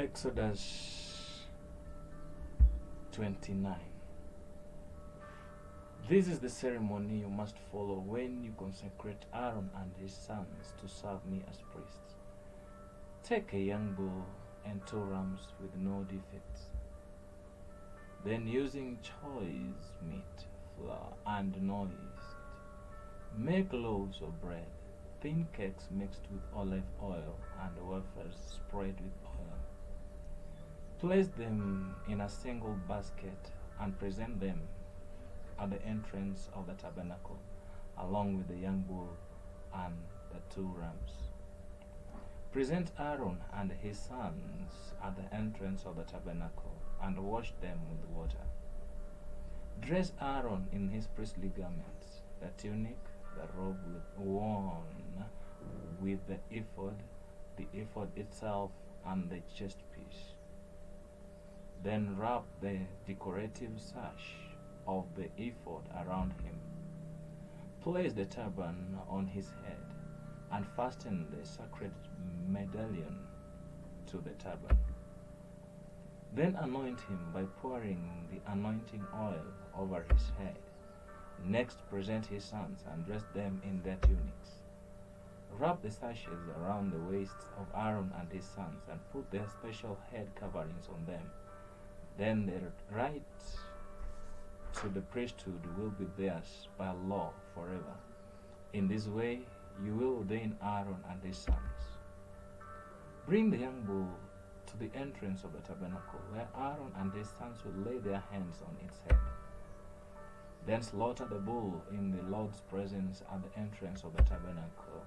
Exodus 29. This is the ceremony you must follow when you consecrate Aaron and his sons to serve me as priests. Take a young bull and 2 rams with no defects. Then, using choice meat, flour, and no yeast, make loaves of bread, thin cakes mixed with olive oil, and wafers spread with oil. Place them in a single basket and present them at the entrance of the tabernacle, along with the young bull and the 2 rams. Present Aaron and his sons at the entrance of the tabernacle and wash them with water. Dress Aaron in his priestly garments, the tunic, the robe worn with the ephod itself, and the chest piece. Then wrap the decorative sash of the ephod around him. Place the turban on his head and fasten the sacred medallion to the turban. Then anoint him by pouring the anointing oil over his head. Next, present his sons and dress them in their tunics. Wrap the sashes around the waists of Aaron and his sons and put their special head coverings on them. Then their right to the priesthood will be theirs by law forever. In this way, you will ordain Aaron and his sons. Bring the young bull to the entrance of the tabernacle, where Aaron and his sons will lay their hands on its head. Then slaughter the bull in the Lord's presence at the entrance of the tabernacle.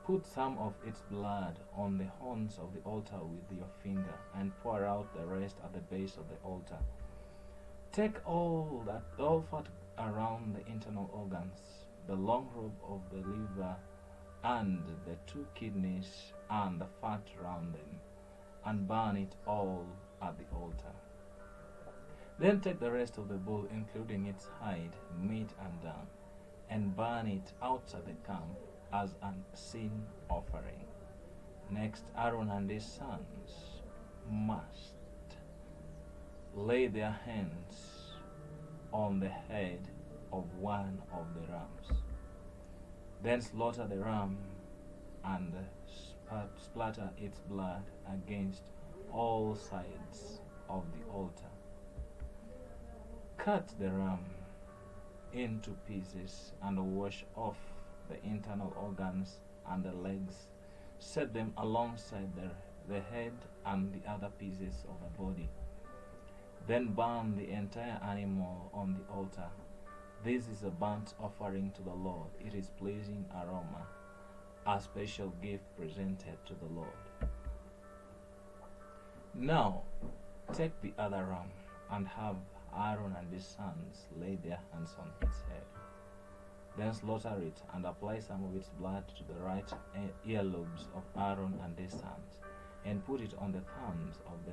Put some of its blood on the horns of the altar with your finger, and pour out the rest at the base of the altar. Take all fat around the internal organs, the long robe of the liver, and the 2 kidneys, and the fat around them, and burn it all at the altar. Then take the rest of the bull, including its hide, meat, and down, and burn it outside the camp as a sin offering. Next, Aaron and his sons must lay their hands on the head of one of the rams. Then slaughter the ram and splatter its blood against all sides of the altar. Cut the ram into pieces and wash off the internal organs and the legs. Set them alongside the head and the other pieces of the body. Then burn the entire animal on the altar. This is a burnt offering to the Lord. It is pleasing aroma, a special gift presented to the Lord. Now, take the other ram and have Aaron and his sons lay their hands on its head. Then slaughter it and apply some of its blood to the right earlobes of Aaron and his sons, and put it on the thumbs of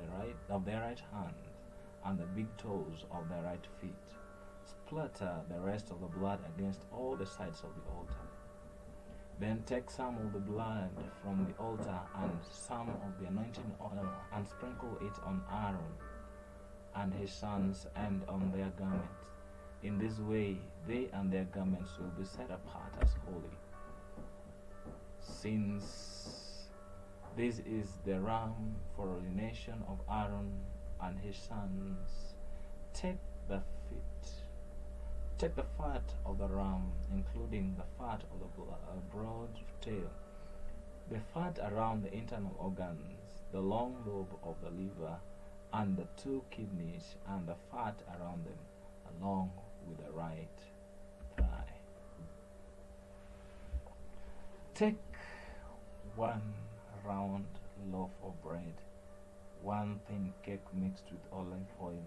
their right hand and the big toes of their right feet. Splatter the rest of the blood against all the sides of the altar. Then take some of the blood from the altar and some of the anointing oil and sprinkle it on Aaron and his sons and on their garments. In this way, they and their garments will be set apart as holy. Since this is the ram for ordination of Aaron and his sons, take the fat of the ram, including the fat of the broad tail, the fat around the internal organs, the long lobe of the liver, and the 2 kidneys, and the fat around them, along with the right thigh. Take 1 round loaf of bread, 1 thin cake mixed with olive oil,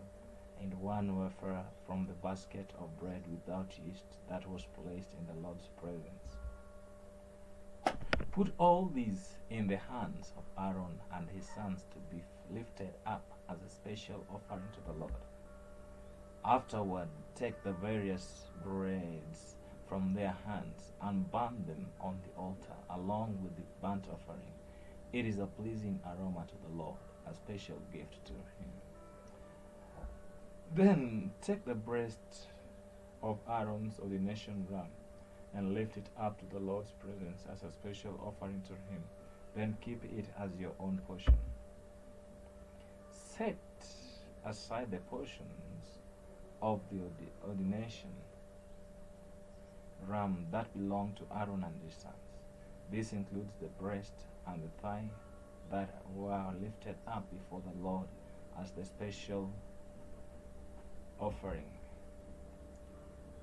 and 1 wafer from the basket of bread without yeast that was placed in the Lord's presence. Put all these in the hands of Aaron and his sons to be lifted up as a special offering to the Lord. Afterward, take the various breads from their hands and burn them on the altar along with the burnt offering. It is a pleasing aroma to the Lord. a special gift to him. Then take the breast of Aaron's ordination ram and lift it up to the Lord's presence as a special offering to him. Then keep it as your own portion. Set aside the portions of the ordination ram that belong to Aaron and his sons. This includes the breast and the thigh that were lifted up before the Lord as the special offering.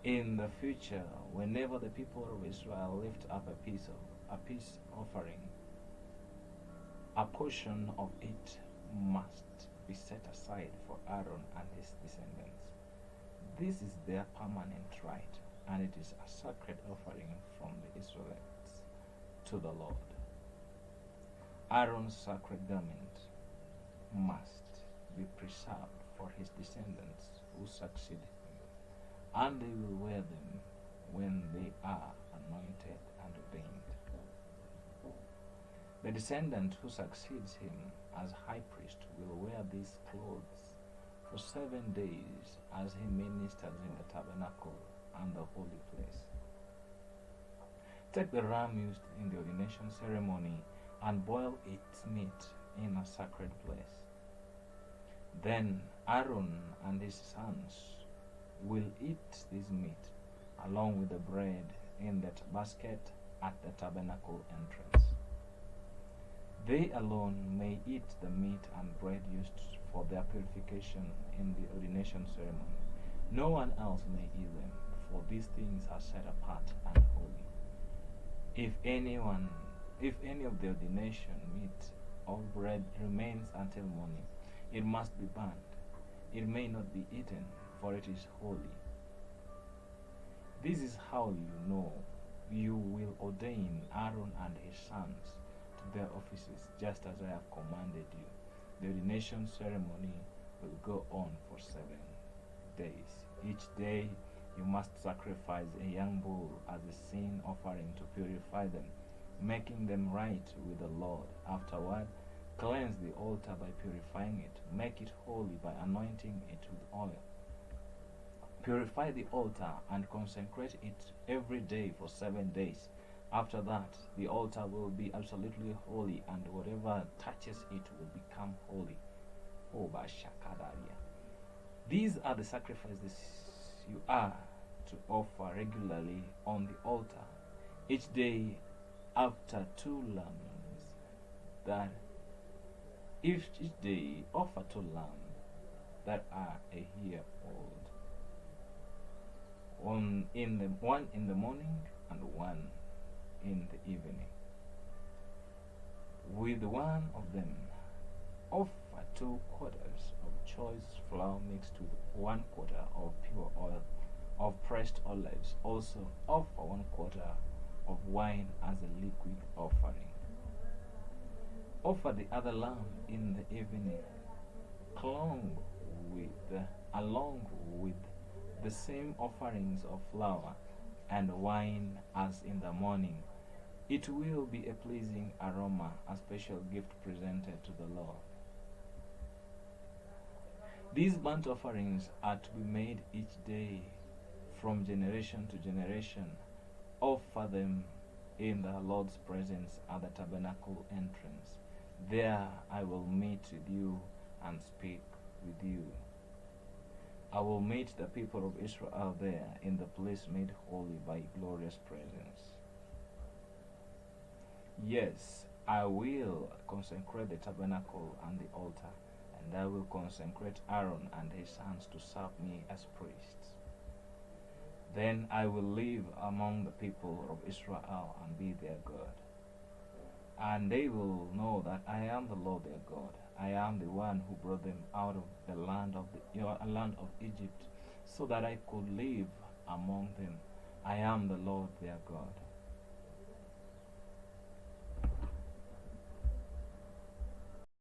In the future, whenever the people of Israel lift up a peace offering, a portion of it must be set aside for Aaron and his descendants. This is their permanent right, and it is a sacred offering from the Israelites to the Lord. Aaron's sacred garment must be preserved for his descendants who succeed him, and they will wear them when they are anointed and ordained. The descendant who succeeds him as high priest will wear these clothes for 7 days as he ministers in the tabernacle and the holy place. Take the ram used in the ordination ceremony and boil its meat in a sacred place. Then Aaron and his sons will eat this meat along with the bread in that basket at the tabernacle entrance. They alone may eat the meat and bread used for their purification in the ordination ceremony. No one else may eat them, for these things are set apart and holy. If any of the ordination meat or bread remains until morning, it must be burned. It may not be eaten, for it is holy. This is how you know you will ordain Aaron and his sons to their offices, just as I have commanded you. The ordination ceremony will go on for 7 days. Each day you must sacrifice a young bull as a sin offering to purify them, making them right with the Lord. Afterward, cleanse the altar by purifying it. Make it holy by anointing it with oil. Purify the altar and consecrate it every day for 7 days. After that, the altar will be absolutely holy, and whatever touches it will become holy. These are the sacrifices you are to offer regularly on the altar. Each day after 2 lambs each day offer 2 lambs that are a year old. One in the morning and one in the evening. With one of them, offer 2 quarters of choice flour mixed with 1 quarter of pure oil of pressed olives. Also, offer 1 quarter of wine as a liquid offering. Offer the other lamb in the evening, along with the same offerings of flour and wine as in the morning. It will be a pleasing aroma, a special gift presented to the Lord. These burnt offerings are to be made each day from generation to generation. Offer them in the Lord's presence at the tabernacle entrance. There I will meet with you and speak with you. I will meet the people of Israel there in the place made holy by glorious presence. Yes, I will consecrate the tabernacle and the altar, and I will consecrate Aaron and his sons to serve me as priests. Then I will live among the people of Israel and be their God. And they will know that I am the Lord their God. I am the one who brought them out of the land of Egypt, so that I could live among them. I am the Lord their God.